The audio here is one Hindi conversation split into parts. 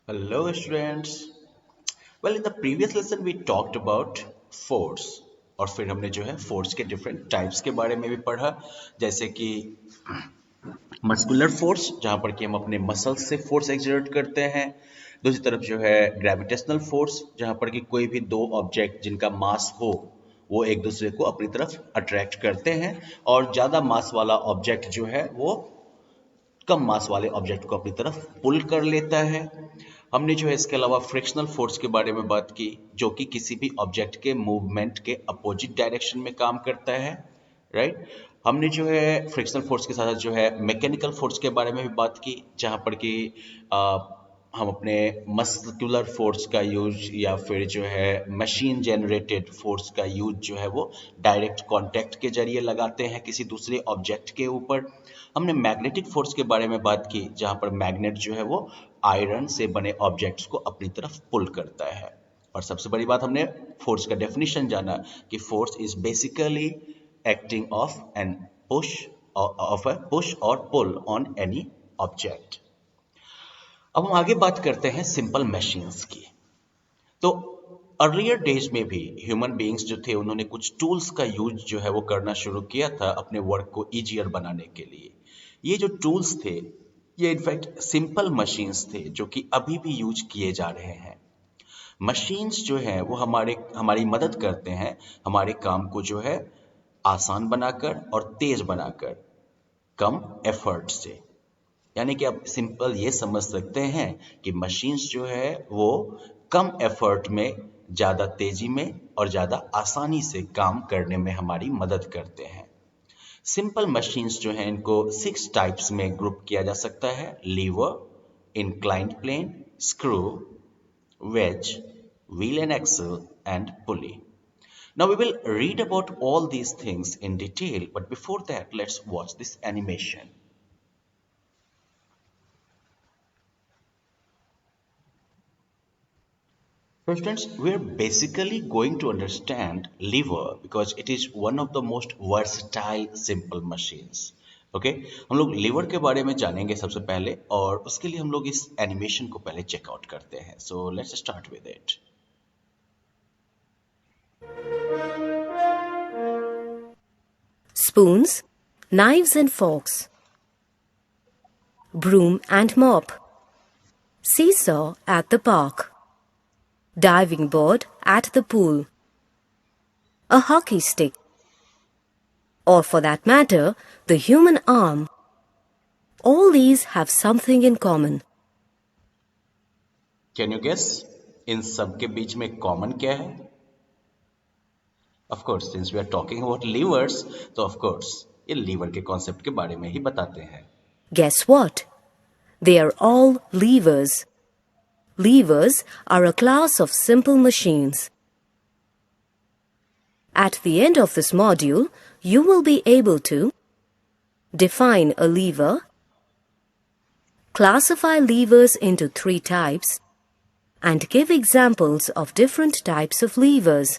Hello, students. Well, in the previous lesson we talked about force और फिर हमने जो है फोर्स के डिफरेंट टाइप्स के बारे में भी पढ़ा जैसे कि मस्कुलर फोर्स जहाँ पर कि हम अपने मसल्स से फोर्स एक्सर्ट करते हैं। दूसरी तरफ जो है ग्रेविटेशनल फोर्स जहाँ पर कि कोई भी दो ऑब्जेक्ट जिनका मास हो वो एक दूसरे को अपनी तरफ अट्रैक्ट करते हैं और ज़्यादा मास वाला ऑब्जेक्ट जो है वो कम मास वाले ऑब्जेक्ट को अपनी तरफ पुल कर लेता है। हमने जो है इसके अलावा फ्रिक्शनल फोर्स के बारे में बात की जो कि किसी भी ऑब्जेक्ट के मूवमेंट के अपोजिट डायरेक्शन में काम करता है, राइट। हमने जो है फ्रिक्शनल फोर्स के साथ साथ जो है मैकेनिकल फोर्स के बारे में भी बात की जहाँ पर कि हम अपने मस्कुलर फोर्स का यूज या फिर जो है मशीन जनरेटेड फोर्स का यूज जो है वो डायरेक्ट कांटेक्ट के जरिए लगाते हैं किसी दूसरे ऑब्जेक्ट के ऊपर। हमने मैग्नेटिक फोर्स के बारे में बात की जहां पर मैग्नेट जो है वो आयरन से बने ऑब्जेक्ट्स को अपनी तरफ पुल करता है। और सबसे बड़ी बात हमने फोर्स का डेफिनेशन जाना कि force is basically acting of an push of a push और पुल ऑन एनी ऑब्जेक्ट। अब हम आगे बात करते हैं सिंपल मशीन्स की। तो अर्लियर डेज में भी ह्यूमन बीइंग्स जो थे उन्होंने कुछ टूल्स का यूज जो है वो करना शुरू किया था अपने वर्क को इजियर बनाने के लिए। ये जो टूल्स थे ये इनफैक्ट सिंपल मशीन्स थे जो कि अभी भी यूज किए जा रहे हैं। मशीन्स जो है वो हमारी मदद करते हैं हमारे काम को जो है आसान बनाकर और तेज बनाकर कम एफर्ट से। यानी कि आप सिंपल ये समझ सकते हैं कि मशीन्स जो है वो कम एफर्ट में ज़्यादा तेजी में और ज़्यादा आसानी से काम करने में हमारी मदद करते हैं। सिंपल मशीन्स जो हैं इनको 6 टाइप्स में ग्रुप किया जा सकता है। Lever, inclined plane, screw, wedge, wheel and axle, and pulley. Now we will read about all these things in detail, but before that, let's watch this animation. So students, we're basically going to understand lever because it is one of the most versatile simple machines. Okay हम लोग लीवर के बारे में जानेंगे सबसे पहले और उसके लिए हम लोग इस एनिमेशन को पहले चेकआउट करते हैं। So let's start with it. Spoons, knives and forks, broom and mop, seesaw at the park, diving board at the pool, a hockey stick, or for that matter, the human arm. All these have something in common. Can you guess इन सब के बीच में कॉमन क्या है? Of course since we are talking about levers तो ऑफ कोर्स ये लीवर के कॉन्सेप्ट के बारे में ही बताते हैं। Guess what? They are all levers. Levers are a class of simple machines. At the end of this module, you will be able to define a lever, classify levers into 3 types, and give examples of different types of levers.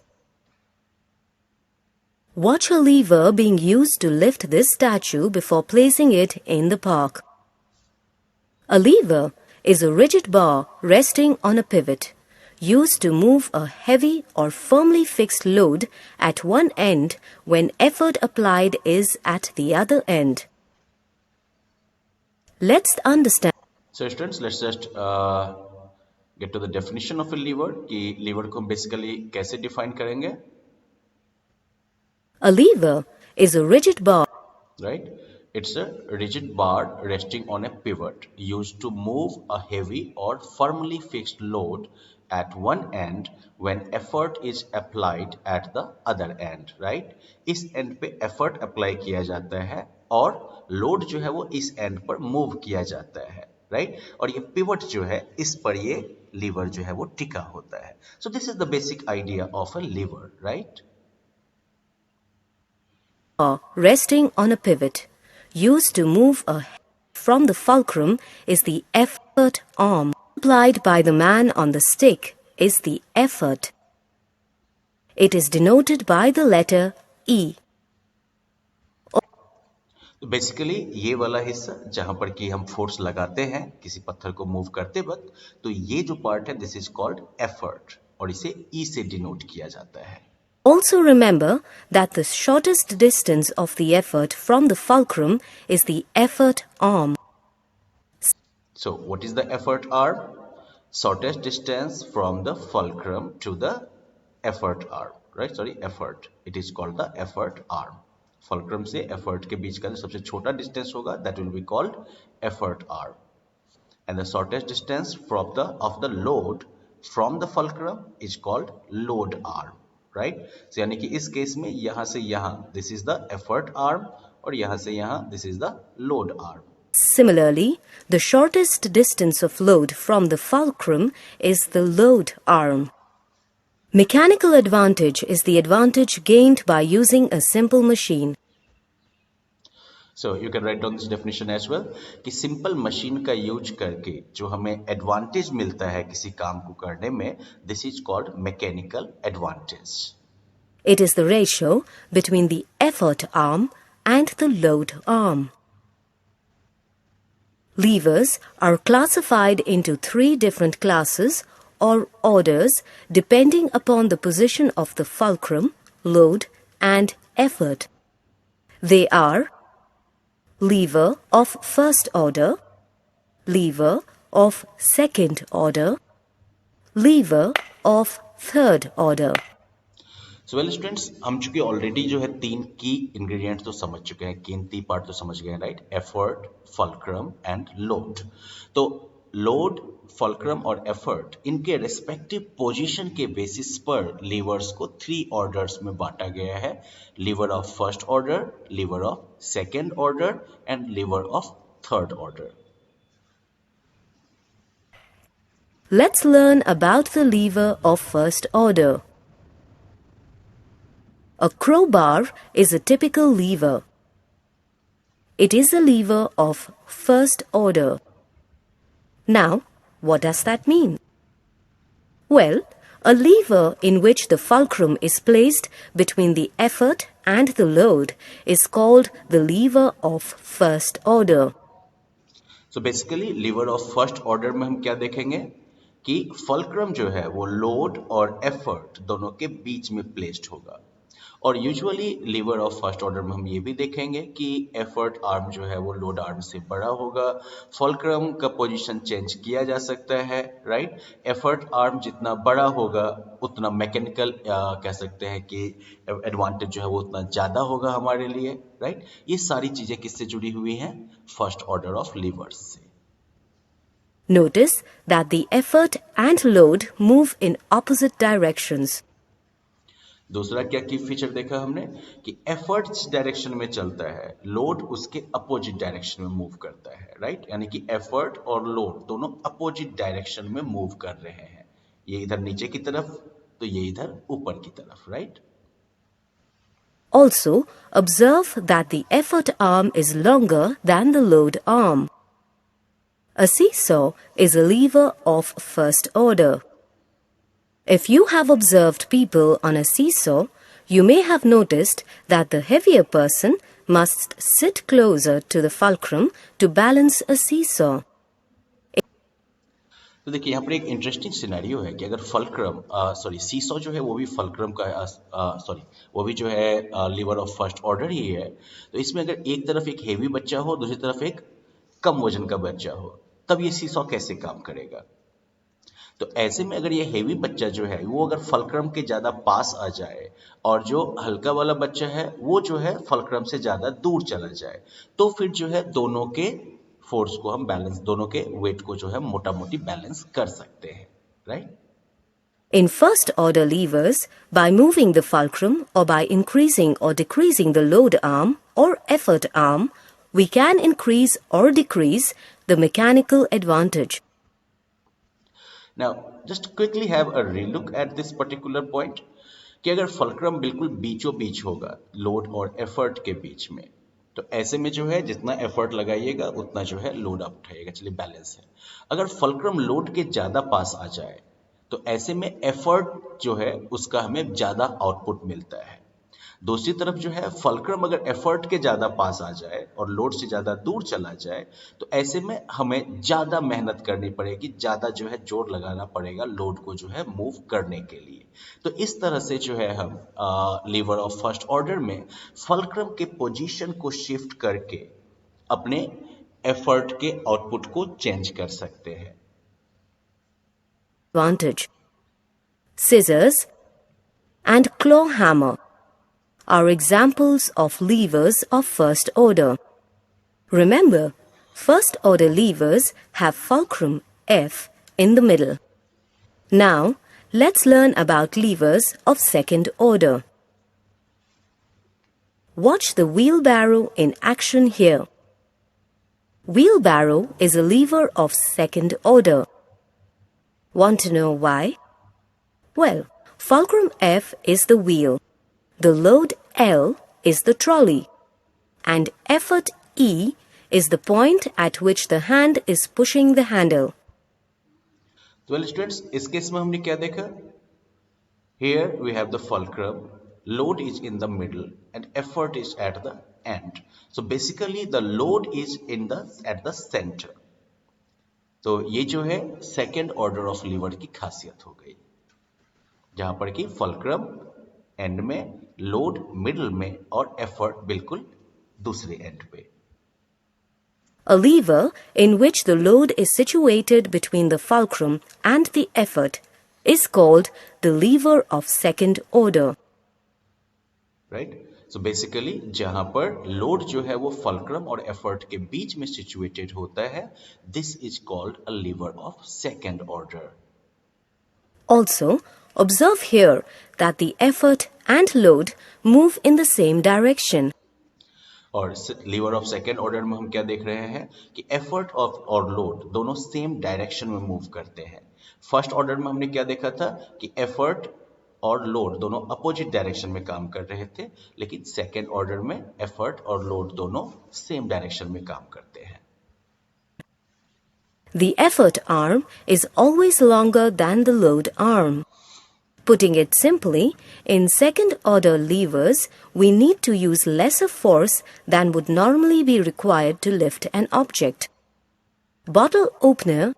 Watch a lever being used to lift this statue before placing it in the park. A lever is a rigid bar resting on a pivot, used to move a heavy or firmly fixed load at one end when effort applied is at the other end. Let's understand. So students let's just get to the definition of a lever कि लीवर को हम बेसिकली कैसे डिफाइन करेंगे, A lever is a rigid bar. right? It's a rigid bar resting on a pivot used to move a heavy or firmly fixed load at one end when effort is applied at the other end, right? इस end पे effort apply किया जाता है और load जो है वो इस end पर move किया जाता है, right? और ये pivot जो है इस पर ये lever जो है वो टिका होता है। So this is the basic idea of a lever, right? Resting on a pivot, used to move a from the fulcrum is the effort arm. Applied by the man on the stick is the effort. It is denoted by the letter E. Basically ये वाला हिस्सा जहां पर कि हम फोर्स लगाते हैं किसी पत्थर को मूव करते वक्त, तो ये जो पार्ट है दिस इज कॉल्ड एफर्ट, और इसे ई से डिनोट किया जाता है. Also remember that the shortest distance of the effort from the fulcrum is the effort arm. So what is the effort arm? Shortest distance from the fulcrum to the effort arm, right? Sorry, effort. It is called the effort arm. Fulcrum से effort के बीच का जो सबसे छोटा distance होगा that will be called effort arm. And the shortest distance from the of the load from the fulcrum is called load arm, right? So यानी कि इस केस में यहाँ से यहाँ this is the effort arm, और यहाँ से यहाँ this is the load arm. Similarly, the shortest distance of load from the fulcrum is the load arm. Mechanical advantage is the advantage gained by using a simple machine. So you can write down this definition as well कि सिंपल मशीन का यूज करके जो हमें एडवांटेज मिलता है किसी काम को करने में, this is called mechanical advantage. It is the ratio between the effort arm and the load arm. Levers are classified into 3 different classes or orders depending upon the position of the fulcrum, load, and effort. They are lever of first order, lever of second order, lever of third order. So well students, हम चूंकि ऑलरेडी जो है 3 की इंग्रेडिएंट्स तो समझ चुके हैं, कीमती पार्ट तो समझ गए हैं, right? Effort, fulcrum and load. तो लोड, फल्क्रम और एफर्ट, इनके रेस्पेक्टिव पोजीशन के बेसिस पर लीवर्स को 3 ऑर्डर्स में बांटा गया है. Lever of first order, lever of second order and lever of third order. Let's learn about the lever of first order. A crowbar is a typical lever. It is a lever of first order. Now, what does that mean? Well, a lever in which the fulcrum is placed between the effort and the load is called the lever of first order. So basically lever of first order में हम क्या देखेंगे कि फल्क्रम जो है वो लोड और एफर्ट दोनों के बीच में प्लेस्ड होगा. और usually lever of first order में हम ये भी देखेंगे कि एफर्ट आर्म जो है वो लोड आर्म से बड़ा होगा. फल्क्रम का पोजीशन चेंज किया जा सकता है, राइट? एफर्ट आर्म जितना बड़ा होगा उतना मैकेनिकल कह सकते हैं कि एडवांटेज जो है वो उतना ज़्यादा होगा हमारे लिए, राइट? ये सारी चीज़ें किससे जुड़ी हुई हैं? फर्स्ट ऑर्डर ऑफ लीवर्स से. Notice that the effort and load move in opposite directions. दूसरा क्या की फीचर देखा हमने कि एफर्ट डायरेक्शन में चलता है, लोड उसके अपोजिट डायरेक्शन में मूव करता है, राइट? यानी कि एफर्ट और लोड दोनों अपोजिट डायरेक्शन में मूव कर रहे हैं. ये इधर नीचे की तरफ तो ये इधर ऊपर की तरफ, right? Also, observe that the effort arm is longer than the load arm. A seesaw is a lever of first order. If you have observed people on a seesaw, you may have noticed that the heavier person must sit closer to the fulcrum to balance a seesaw. तो देखिए यहाँ पर एक इंटरेस्टिंग सिनेरियो है कि अगर फल्क्रम सीसॉ जो है वो भी फल्क्रम का वो भी जो है लीवर ऑफ फर्स्ट ऑर्डर ही है. तो इसमें अगर एक तरफ एक हेवी बच्चा हो, दूसरी तरफ एक कम वजन का बच्चा हो, तब ये सीसॉ कैसे काम करेगा? तो ऐसे में अगर ये हेवी बच्चा जो है वो अगर फल्क्रम के ज़्यादा पास आ जाए और जो हल्का वाला बच्चा है वो जो है फल्क्रम से ज़्यादा दूर चला जाए, तो फिर जो है दोनों के फोर्स को हम बैलेंस, दोनों के वेट को जो है मोटा मोटी बैलेंस कर सकते हैं, right? In first order levers, by moving the fulcrum or by increasing or decreasing the load arm or effort arm, we can increase or decrease the mechanical advantage. Now, just quickly have a relook at this particular point कि अगर फल्क्रम बिल्कुल बीचों बीच होगा लोड और एफर्ट के बीच में, तो ऐसे में जो है जितना एफर्ट लगाइएगा उतना जो है लोड आप उठाइएगा, चलिए बैलेंस है. अगर फल्क्रम लोड के ज़्यादा पास आ जाए तो ऐसे में एफर्ट जो है उसका हमें ज़्यादा आउटपुट मिलता है. दूसरी तरफ जो है फल्क्रम अगर एफर्ट के ज़्यादा पास आ जाए और लोड से ज़्यादा दूर चला जाए तो ऐसे में हमें ज़्यादा मेहनत करनी पड़ेगी, ज़्यादा जो है जोर लगाना पड़ेगा लोड को जो है मूव करने के लिए। तो इस तरह से जो है हम लीवर ऑफ फर्स्ट ऑर्डर में फल्क्रम के पोजीशन को शिफ्ट करके अपने एफर्ट के आउटपुट को चेंज कर सकते हैं। Advantage. Scissors and claw hammer are examples of levers of first order. Remember, first order levers have fulcrum F in the middle. Now, let's learn about levers of second order. Watch the wheelbarrow in action here. Wheelbarrow is a lever of second order. Want to know why? Well, fulcrum F is the wheel, the load L is the trolley, and effort E is the point at which the hand is pushing the handle. तो वेल स्टूडेंट्स, इस केस में हमने क्या देखा? Here we have the fulcrum, load is in the middle and effort is at the end. So basically the load is at the center. तो ये जो है सेकेंड ऑर्डर ऑफ लीवर की खासियत हो गई, जहां पर कि फल्क्रम एंड में, लोड मिडल में और एफर्ट बिल्कुल दूसरे एंड पे। A lever in which the load is situated between the fulcrum and the effort is called the lever of second order. Right? So basically जहां पर लोड जो है वो फल्क्रम और एफर्ट के बीच में सिचुएटेड होता है, this is called a lever of second order. Also, observe here that the effort and load move in the same direction. और लीवर ऑफ सेकेंड ऑर्डर में हम क्या देख रहे हैं कि एफर्ट और लोड दोनों सेम डायरेक्शन में मूव करते हैं। फर्स्ट ऑर्डर में हमने क्या देखा था कि एफर्ट और लोड दोनों अपोजिट डायरेक्शन में काम कर रहे थे, लेकिन सेकेंड ऑर्डर में एफर्ट और लोड दोनों सेम डायरेक्शन में काम करते हैं। The effort arm is always longer than the load arm. Putting it simply, in second order levers, we need to use lesser force than would normally be required to lift an object. Bottle opener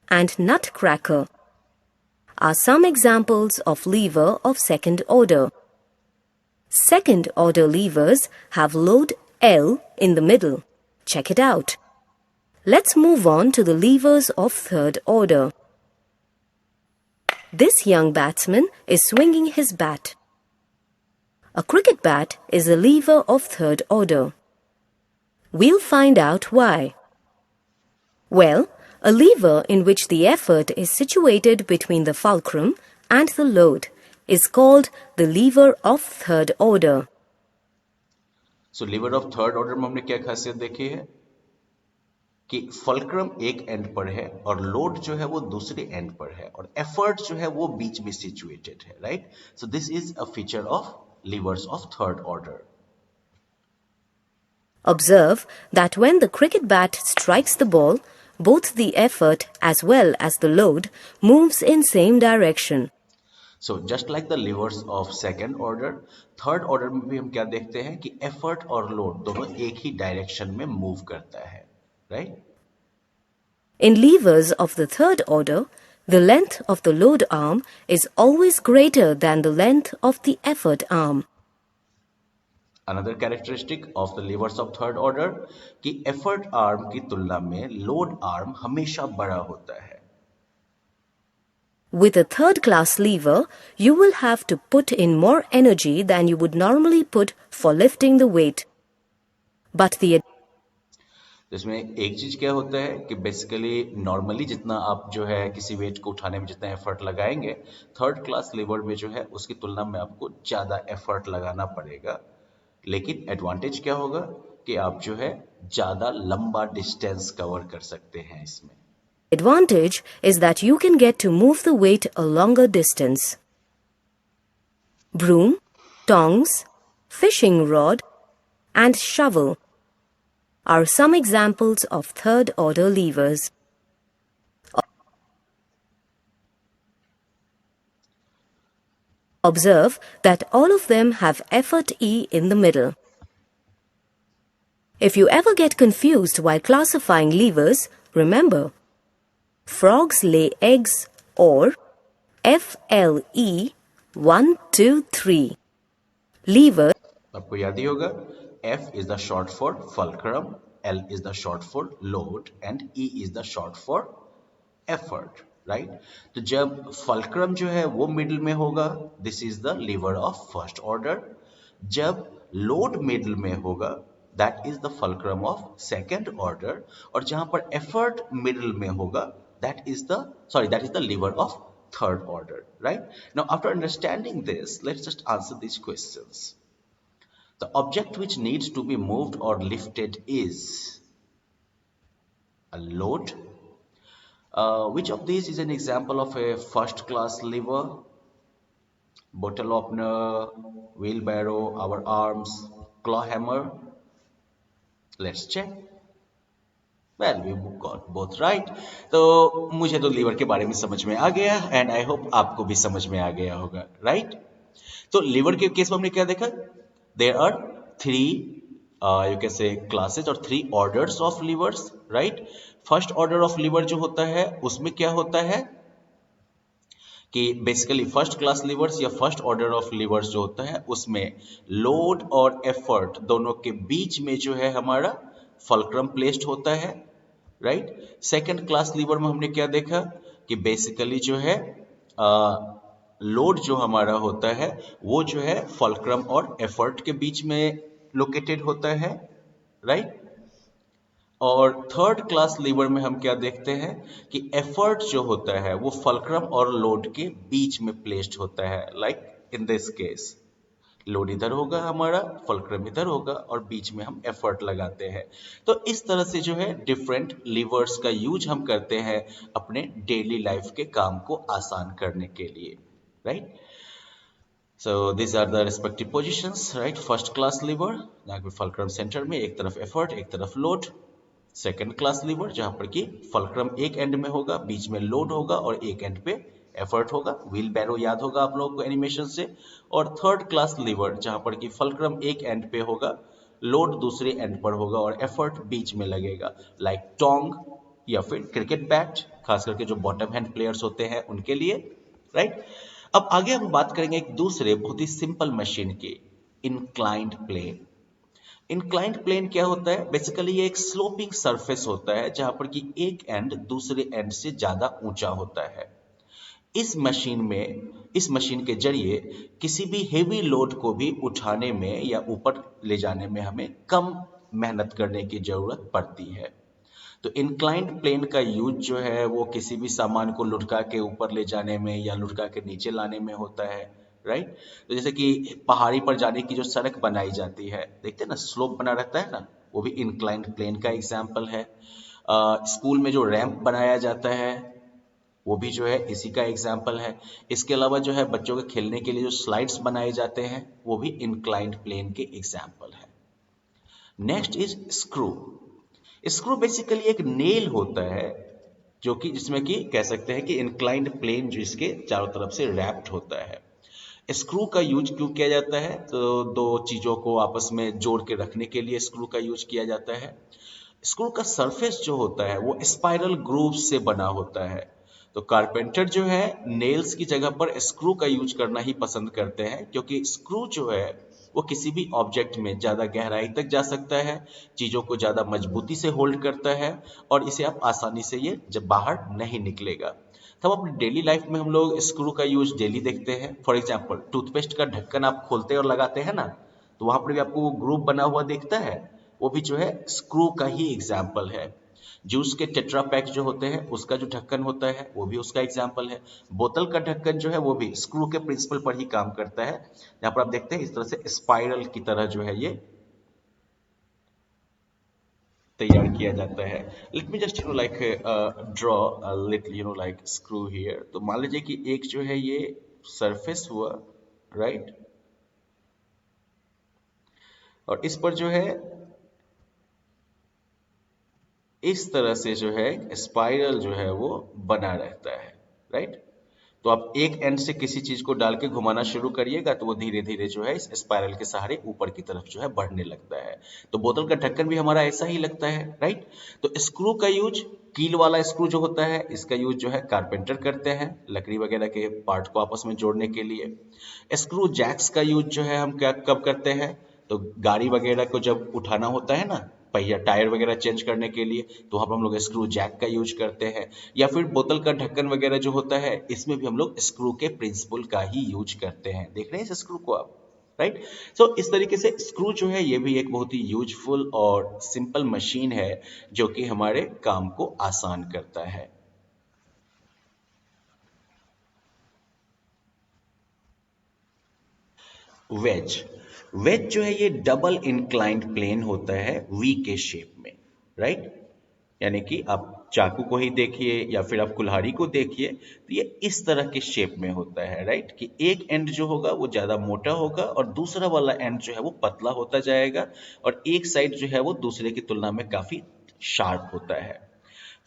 and nutcracker are some examples of lever of second order. Second order levers have load L in the middle. Check it out. Let's move on to the levers of third order. This young batsman is swinging his bat. A cricket bat is a lever of third order. We'll find out why. Well, a lever in which the effort is situated between the fulcrum and the load is called the lever of third order. So lever of third order में हमने क्या खासियत देखी है कि फल्क्रम एक एंड पर है और लोड जो है वो दूसरे एंड पर है और एफर्ट जो है वो बीच में सिचुएटेड है, right? So this is a feature of levers of third order. Observe that when the cricket bat strikes the ball, both the effort as well as the load moves in same direction. So just like the levers of second order, third order में भी हम क्या देखते हैं कि एफर्ट और लोड दोनों एक ही डायरेक्शन में मूव करता है, right? In levers of the third order, the length of the load arm is always greater than the length of the effort arm. Another characteristic of the levers of third order कि एफर्ट आर्म की तुलना में लोड आर्म हमेशा बड़ा होता है। With a third class lever, you will have to put in more energy than you would normally put for lifting the weight. But the इसमें एक चीज क्या होता है कि बेसिकली नॉर्मली जितना आप जो है किसी वेट को उठाने में जितना एफर्ट लगाएंगे, थर्ड क्लास लीवर में जो है उसकी तुलना में आपको ज्यादा एफर्ट लगाना पड़ेगा, लेकिन एडवांटेज क्या होगा कि आप जो है ज्यादा लंबा डिस्टेंस कवर कर सकते हैं इसमें। advantage is that you can get to move the weight a longer distance. Broom, tongs, fishing rod, and shovel are some examples of third order levers. Observe that all of them have effort E in the middle. If you ever get confused while classifying levers, remember, frogs lay eggs or FLE 1, 2, 3. Levers आपको याद ही होगा, F is the short for fulcrum, L is the short for load and E is the short for effort, right तो जब फल्क्रम जो है वो मिडिल में होगा, this is the lever of first order. जब लोड मिडिल में होगा, that is the fulcrum of second order. और जहां पर एफर्ट मिडिल में होगा, that is the lever of third order, right? Now, after understanding this, let's just answer these questions. The object which needs to be moved or lifted is a load. Which of these is an example of a first class lever? Bottle opener, wheelbarrow, our arms, claw hammer. Let's check. Well, we got both right. तो मुझे तो लीवर के बारे में समझ में आ गया एंड आई होप आपको भी समझ में आ गया होगा, राइट? तो लीवर के केस में हमने क्या देखा? There are three you can say classes और three orders of levers, right? First order of lever जो होता है उसमें क्या होता है कि बेसिकली फर्स्ट क्लास लीवर्स या फर्स्ट ऑर्डर ऑफ लीवर्स जो होता है उसमें लोड और एफर्ट दोनों के बीच में जो है हमारा फल्क्रम प्लेस्ड होता है, राइट? सेकंड क्लास लीवर में हमने क्या देखा कि बेसिकली जो है लोड जो हमारा होता है वो जो है फल्क्रम और एफर्ट के बीच में लोकेटेड होता है, राइट? और थर्ड क्लास लीवर में हम क्या देखते हैं कि एफर्ट जो होता है वो फल्क्रम और लोड के बीच में प्लेस्ड होता है, like in this case load इधर होगा हमारा, फल्क्रम इधर होगा और बीच में हम एफर्ट लगाते हैं. तो इस तरह से जो है डिफरेंट लीवर्स का यूज हम करते हैं अपने डेली लाइफ के काम को आसान करने के लिए, right? So these are the respective positions, right? First class lever जहाँ पे फल्क्रम सेंटर में, एक तरफ एफर्ट एक तरफ लोड. सेकेंड क्लास लीवर जहां पर कि फल्क्रम एक एंड में होगा, बीच में लोड होगा और एक एंड पे एफर्ट होगा. व्हील बैरो याद होगा आप लोगों को एनिमेशन से. और थर्ड क्लास लीवर जहां पर कि फल्क्रम एक एंड पे होगा, लोड दूसरे एंड पर होगा और एफर्ट बीच में लगेगा, लाइक टोंग या फिर क्रिकेट बैट, खास करके जो बॉटम हैंड प्लेयर्स होते हैं उनके लिए, राइट? अब आगे हम बात करेंगे एक दूसरे बहुत ही सिंपल मशीन की, इंक्लाइंड प्लेन. इंक्लाइंड प्लेन क्या होता है? बेसिकली ये एक स्लोपिंग सरफेस होता है जहां पर कि एक एंड दूसरे एंड से ज्यादा ऊंचा होता है. इस मशीन के जरिए किसी भी हेवी लोड को भी उठाने में या ऊपर ले जाने में हमें कम मेहनत करने की जरूरत पड़ती है. तो इंक्लाइंड प्लेन का यूज जो है वो किसी भी सामान को लुढ़का के ऊपर ले जाने में या लुढ़का के नीचे लाने में होता है, राइट? तो जैसे कि पहाड़ी पर जाने की जो सड़क बनाई जाती है, देखते हैं ना, स्लोप बना रहता है ना, वो भी इंक्लाइंड प्लेन का एग्जाम्पल है. स्कूल में जो रैंप बनाया जाता है वो भी जो है इसी का एग्जाम्पल है. इसके अलावा जो है बच्चों के खेलने के लिए जो स्लाइड्स बनाए जाते हैं वो भी इंक्लाइंड प्लेन के एग्जाम्पल है. Next is screw. Screw basically एक नेल होता है जो कि जिसमें कि कह सकते हैं कि इंक्लाइंड प्लेन जो इसके चारों तरफ से रैप्ड होता है. स्क्रू का यूज क्यों किया जाता है? तो दो चीजों को आपस में जोड़ के रखने के लिए स्क्रू का यूज किया जाता है. स्क्रू का सरफेस जो होता है वो स्पाइरल ग्रूव से बना होता है. तो कारपेंटर जो है नेल्स की जगह पर स्क्रू का यूज करना ही पसंद करते हैं, क्योंकि स्क्रू जो है वो किसी भी ऑब्जेक्ट में ज्यादा गहराई तक जा सकता है, चीजों को ज्यादा मजबूती से होल्ड करता है और इसे आप आसानी से ये जब बाहर नहीं निकलेगा. तब अपनी डेली लाइफ में हम लोग स्क्रू का यूज डेली देखते हैं. फॉर एग्जाम्पल टूथपेस्ट का ढक्कन आप खोलते और लगाते हैं ना, तो वहां पर भी आपको वो ग्रूव बना हुआ दिखता है, वो भी जो है स्क्रू का ही एग्जाम्पल है. जूस के टेट्रा पैक जो होते हैं उसका जो ढक्कन होता है वो भी उसका एग्जाम्पल है. बोतल का ढक्कन जो है वो भी स्क्रू के प्रिंसिपल पर ही काम करता है. यहाँ पर आप देखते हैं इस तरह से स्पाइरल की तरह जो है ये तैयार किया जाता है. Let me just like draw little like screw here. तो मान लीजिए कि एक जो है ये सरफेस हुआ, राइट? और इस पर जो है इस तरह से जो है स्पाइरल जो है वो बना रहता है, राइट? तो आप एक एंड से किसी चीज को डाल के घुमाना शुरू करिएगा तो वो धीरे धीरे जो है इस स्पाइरल के सहारे ऊपर की तरफ जो है बढ़ने लगता है। तो बोतल का ढक्कन भी हमारा ऐसा ही लगता है, राइट। तो स्क्रू का यूज, कील वाला स्क्रू जो होता है इसका यूज जो है कारपेंटर करते हैं लकड़ी वगैरह के पार्ट को आपस में जोड़ने के लिए। स्क्रू जैक्स का यूज जो है हम क्या कब करते हैं, तो गाड़ी वगैरह को जब उठाना होता है ना, पहिया टायर वगैरह चेंज करने के लिए, तो वहां पर हम लोग स्क्रू जैक का यूज करते हैं। या फिर बोतल का ढक्कन वगैरह जो होता है इसमें भी हम लोग स्क्रू के प्रिंसिपल का ही यूज करते हैं। देख रहे हैं इस स्क्रू को आप, राइट। सो इस तरीके से स्क्रू जो है ये भी एक बहुत ही यूजफुल और सिंपल मशीन है जो कि हमारे काम को आसान करता है। वेज, वेज जो है ये डबल इंक्लाइंड प्लेन होता है वी के शेप में, राइट। यानी कि आप चाकू को ही देखिए या फिर आप कुल्हाड़ी को देखिए तो ये इस तरह के शेप में होता है, राइट। कि एक एंड जो होगा वो ज्यादा मोटा होगा और दूसरा वाला एंड जो है वो पतला होता जाएगा और एक साइड जो है वो दूसरे की तुलना में काफी शार्प होता है।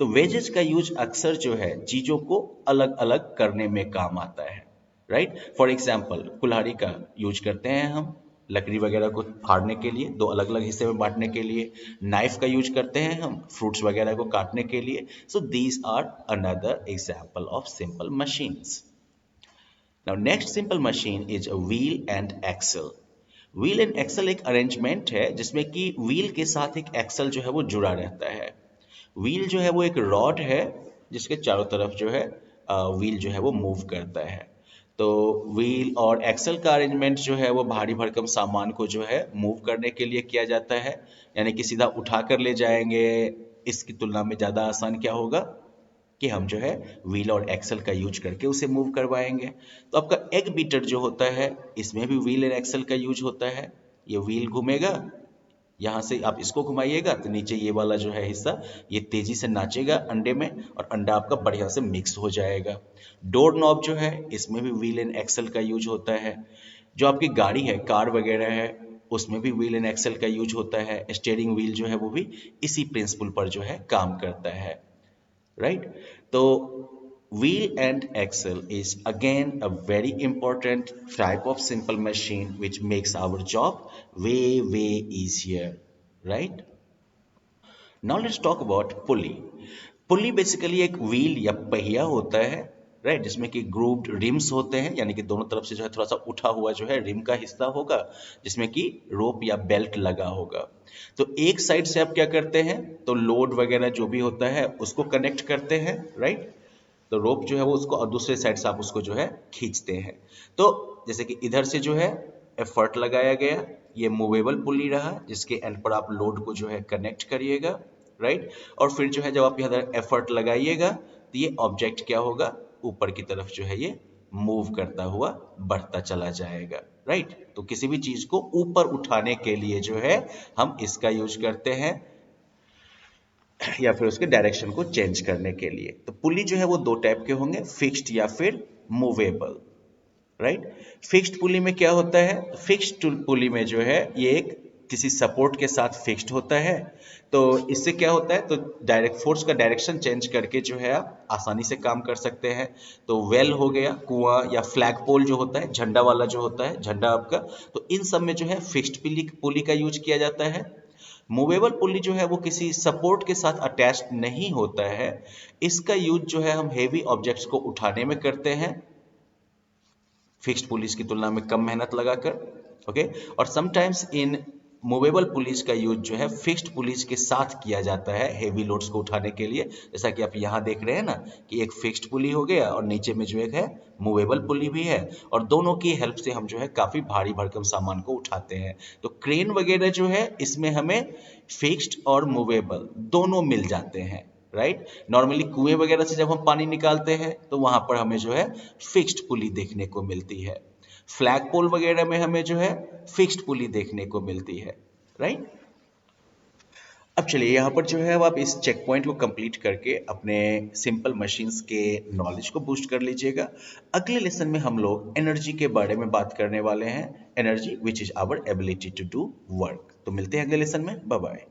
तो वेजेस का यूज अक्सर जो है चीजों को अलग अलग करने में काम आता है, राइट। फॉर एग्जाम्पल कुल्हाड़ी का यूज करते हैं हम लकड़ी वगैरह को फाड़ने के लिए, दो अलग अलग हिस्से में बांटने के लिए। नाइफ का यूज करते हैं हम फ्रूट्स वगैरह को काटने के लिए। So these are another example of simple machines. Now next simple machine is a wheel and axle. Wheel and axle एक अरेंजमेंट है जिसमें कि व्हील के साथ एक एक्सल जो है वो जुड़ा रहता है। व्हील जो है वो एक रॉड है जिसके चारों तरफ जो है व्हील जो है वो मूव करता है। तो व्हील और एक्सल का अरेंजमेंट जो है वो भारी भरकम सामान को जो है मूव करने के लिए किया जाता है। यानी कि सीधा उठा कर ले जाएंगे, इसकी तुलना में ज्यादा आसान क्या होगा कि हम जो है व्हील और एक्सल का यूज करके उसे मूव करवाएंगे। तो आपका एग बीटर जो होता है इसमें भी व्हील और एक्सल का यूज होता है। ये व्हील घूमेगा, यहाँ से आप इसको घुमाइएगा तो नीचे ये वाला जो है हिस्सा ये तेजी से नाचेगा अंडे में और अंडा आपका बढ़िया से मिक्स हो जाएगा। डोर नॉब जो है इसमें भी व्हील एंड एक्सल का यूज होता है। जो आपकी गाड़ी है, कार वगैरह है, उसमें भी व्हील एंड एक्सल का यूज होता है। स्टीयरिंग व्हील जो है वो भी इसी प्रिंसिपल पर जो है काम करता है, राइट। तो wheel and axle is again a very important type of simple machine which makes our job way easier, right? Now let's talk about pulley. Pulley basically एक व्हील या पहिया होता है, राइट, जिसमें कि ग्रूव्ड रिम्स होते हैं, यानी कि दोनों तरफ से जो है थोड़ा सा उठा हुआ जो है रिम का हिस्सा होगा जिसमें कि रोप या बेल्ट लगा होगा। तो एक साइड से आप क्या करते हैं, तो लोड वगैरह जो भी होता है उसको कनेक्ट करते हैं, राइट। तो रोप जो है वो उसको और दूसरे साइड से आप उसको जो है खींचते हैं। तो जैसे कि इधर से जो है एफर्ट लगाया गया, ये मूवेबल पुली रहा जिसके एंड पर आप लोड को जो है कनेक्ट करिएगा, राइट। और फिर जो है जब आप इधर एफर्ट लगाइएगा तो ये ऑब्जेक्ट क्या होगा, ऊपर की तरफ जो है ये मूव करता हुआ बढ़ता चला जाएगा, राइट। तो किसी भी चीज को ऊपर उठाने के लिए जो है हम इसका यूज करते हैं या फिर उसके डायरेक्शन को चेंज करने के लिए। तो पुली जो है वो दो टाइप के होंगे, फिक्स्ड या फिर मूवेबल, राइट। फिक्स्ड पुली में क्या होता है, फिक्स्ड पुली में जो है ये एक किसी सपोर्ट के साथ फिक्स्ड होता है। तो इससे क्या होता है, तो डायरेक्ट फोर्स का डायरेक्शन चेंज करके जो है आप आसानी से काम कर सकते हैं। तो वेल हो गया, कुआं, या फ्लैग पोल जो होता है, झंडा वाला जो होता है, झंडा आपका, तो इन सब में जो है फिक्स्ड पुली का यूज किया जाता है। मूवेबल पुली जो है वो किसी सपोर्ट के साथ अटैच्ड नहीं होता है। इसका यूज जो है हम हेवी ऑब्जेक्ट्स को उठाने में करते हैं, फिक्स्ड पुलिस की तुलना में कम मेहनत लगाकर, ओके। और समटाइम्स इन मूवेबल पुलिस का यूज जो है फिक्स्ड पुलिस के साथ किया जाता है हेवी लोड्स को उठाने के लिए। जैसा कि आप यहाँ देख रहे हैं ना कि एक फिक्स्ड पुली हो गया और नीचे में जो एक है मूवेबल पुली भी है, और दोनों की हेल्प से हम जो है काफी भारी भरकम सामान को उठाते हैं। तो क्रेन वगैरह जो है इसमें हमें फिक्स्ड और मूवेबल दोनों मिल जाते हैं, राइट। नॉर्मली कुएं वगैरह से जब हम पानी निकालते हैं तो वहां पर हमें जो है फिक्स्ड पुली देखने को मिलती है। फ्लैग पोल वगैरह में हमें जो है फिक्स्ड पुली देखने को मिलती है, राइट। अब चलिए यहाँ पर जो है अब आप इस चेक पॉइंट को कंप्लीट करके अपने सिंपल मशीन्स के नॉलेज को बूस्ट कर लीजिएगा। अगले लेसन में हम लोग एनर्जी के बारे में बात करने वाले हैं, energy which is our ability to do work. तो मिलते हैं अगले लेसन में, बाय बाय।